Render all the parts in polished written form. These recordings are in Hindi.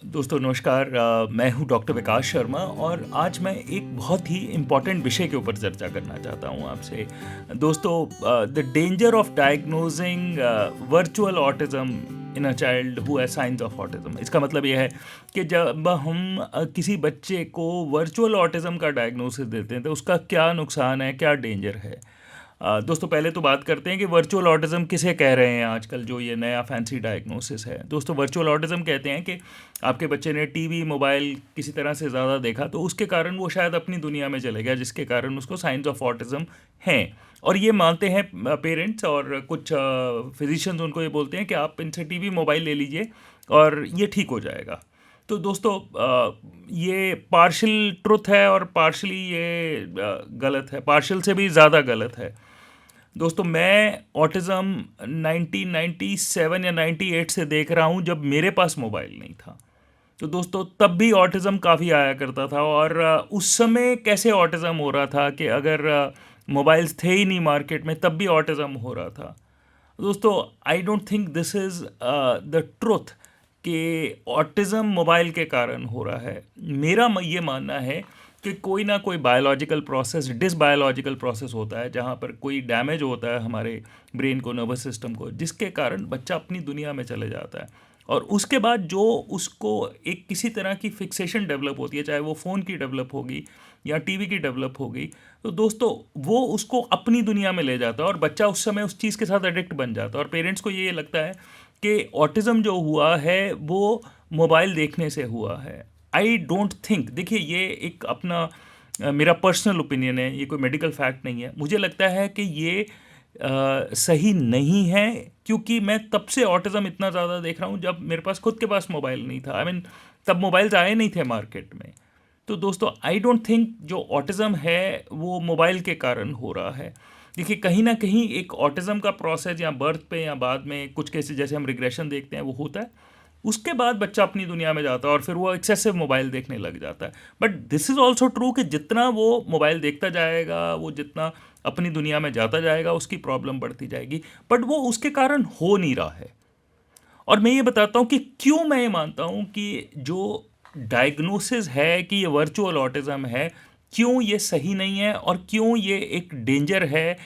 दोस्तों नमस्कार। मैं हूं डॉक्टर विकास शर्मा और आज मैं एक बहुत ही इम्पॉर्टेंट विषय के ऊपर चर्चा करना चाहता हूं आपसे। दोस्तों, the danger of diagnosing virtual autism in a child who has science of autism. इसका मतलब यह है कि जब हम किसी बच्चे को वर्चुअल ऑटिज्म का डायग्नोसिस देते हैं तो उसका क्या नुकसान है, क्या डेंजर है। दोस्तों पहले तो बात करते हैं कि वर्चुअल ऑटिज्म किसे कह रहे हैं आजकल, जो ये नया फैंसी डायग्नोसिस है। दोस्तों वर्चुअल ऑटिज्म कहते हैं कि आपके बच्चे ने टीवी मोबाइल किसी तरह से ज़्यादा देखा तो उसके कारण वो शायद अपनी दुनिया में चले गया, जिसके कारण उसको साइंस ऑफ ऑटिज्म हैं। और ये मानते हैं पेरेंट्स, और कुछ फिजिशियंस उनको ये बोलते हैं कि आप इनसे टीवी मोबाइल ले लीजिए और ये ठीक हो जाएगा। तो दोस्तों ये पार्शियल ट्रुथ है और पार्शली ये गलत है, पार्शियल से भी ज़्यादा गलत है। दोस्तों मैं ऑटिज़म 1997 या 98 से देख रहा हूँ, जब मेरे पास मोबाइल नहीं था। तो दोस्तों तब भी ऑटिज़म काफ़ी आया करता था, और उस समय कैसे ऑटिज़म हो रहा था कि अगर मोबाइल्स थे ही नहीं मार्केट में तब भी ऑटिज़म हो रहा था। दोस्तों I don't think this is the truth कि ऑटिज़म मोबाइल के कारण हो रहा है। मेरा ये मानना है कि कोई ना कोई बायोलॉजिकल प्रोसेस, डिसबायोलॉजिकल प्रोसेस होता है जहाँ पर कोई डैमेज होता है हमारे ब्रेन को, नर्वस सिस्टम को, जिसके कारण बच्चा अपनी दुनिया में चले जाता है। और उसके बाद जो उसको एक किसी तरह की फिक्सेशन डेवलप होती है, चाहे वो फ़ोन की डेवलप होगी या टीवी की डेवलप होगी, तो दोस्तों वो उसको अपनी दुनिया में ले जाता है और बच्चा उस समय उस चीज़ के साथ एडिक्ट बन जाता है। और पेरेंट्स को ये लगता है कि ऑटिज़म जो हुआ है वो मोबाइल देखने से हुआ है। आई डोंट थिंक, देखिए ये एक अपना मेरा पर्सनल ओपिनियन है, ये कोई मेडिकल फैक्ट नहीं है। मुझे लगता है कि ये सही नहीं है, क्योंकि मैं तब से ऑटिज़म इतना ज़्यादा देख रहा हूँ जब मेरे पास खुद के पास मोबाइल नहीं था। आई मीन तब मोबाइल्स आए नहीं थे मार्केट में। तो दोस्तों आई डोंट थिंक जो ऑटिज़म है वो मोबाइल के कारण हो रहा है। देखिए कहीं ना कहीं एक ऑटिज़म का प्रोसेस या बर्थ पे या बाद में कुछ केसेस जैसे हम रिग्रेशन देखते हैं वो होता है। उसके बाद बच्चा अपनी दुनिया में जाता है और फिर वो एक्सेसिव मोबाइल देखने लग जाता है। But this is also true कि जितना वो मोबाइल देखता जाएगा, वो जितना अपनी दुनिया में जाता जाएगा, उसकी प्रॉब्लम बढ़ती जाएगी। बट वो उसके कारण हो नहीं रहा है। और मैं ये बताता हूँ कि क्यों मैं ये मानता हूँ कि जो डायग्नोसिस है कि ये वर्चुअल ऑटिज़म है, क्यों ये सही नहीं है और क्यों ये एक डेंजर है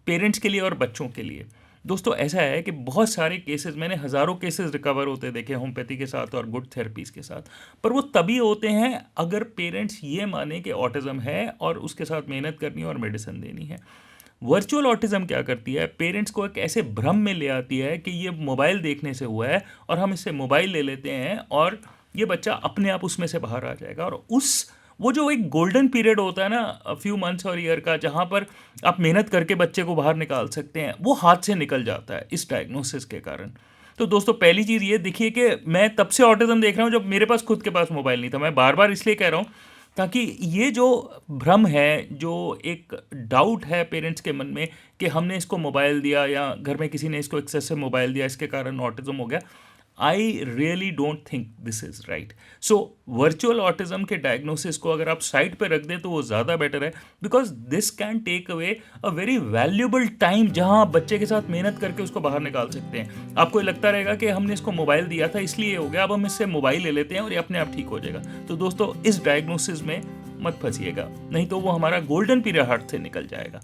पेरेंट्स के लिए और बच्चों के लिए। दोस्तों ऐसा है कि बहुत सारे केसेस, मैंने हज़ारों केसेस रिकवर होते देखे होम्योपैथी के साथ और गुड थेरेपीज़ के साथ, पर वो तभी होते हैं अगर पेरेंट्स ये माने कि ऑटिज़म है और उसके साथ मेहनत करनी है और मेडिसिन देनी है। वर्चुअल ऑटिज़म क्या करती है, पेरेंट्स को एक ऐसे भ्रम में ले आती है कि ये मोबाइल देखने से हुआ है और हम इससे मोबाइल ले लेते हैं और ये बच्चा अपने आप उसमें से बाहर आ जाएगा। और वो जो एक गोल्डन पीरियड होता है ना, फ्यू मंथ्स और ईयर का, जहाँ पर आप मेहनत करके बच्चे को बाहर निकाल सकते हैं, वो हाथ से निकल जाता है इस डायग्नोसिस के कारण। तो दोस्तों पहली चीज़ ये देखिए कि मैं तब से ऑटिज़म देख रहा हूँ जब मेरे पास खुद के पास मोबाइल नहीं था। मैं बार बार इसलिए कह रहा हूँ ताकि ये जो भ्रम है, जो एक डाउट है पेरेंट्स के मन में कि हमने इसको मोबाइल दिया या घर में किसी ने इसको एक्सेसिव मोबाइल दिया, इसके कारण ऑटिज्म हो गया, I really don't think this is right. So virtual autism के डायग्नोसिस को अगर आप साइड पे रख दें तो वो ज़्यादा बेटर है, because this can take away a very valuable time जहां आप बच्चे के साथ मेहनत करके उसको बाहर निकाल सकते हैं। आपको ये लगता रहेगा कि हमने इसको मोबाइल दिया था इसलिए हो गया, अब हम इससे मोबाइल ले लेते हैं और ये अपने आप ठीक हो जाएगा। तो दोस्तों इस डायग्नोसिस में मत फंसिएगा, नहीं तो वो हमारा गोल्डन पीरियड हाथ से निकल जाएगा।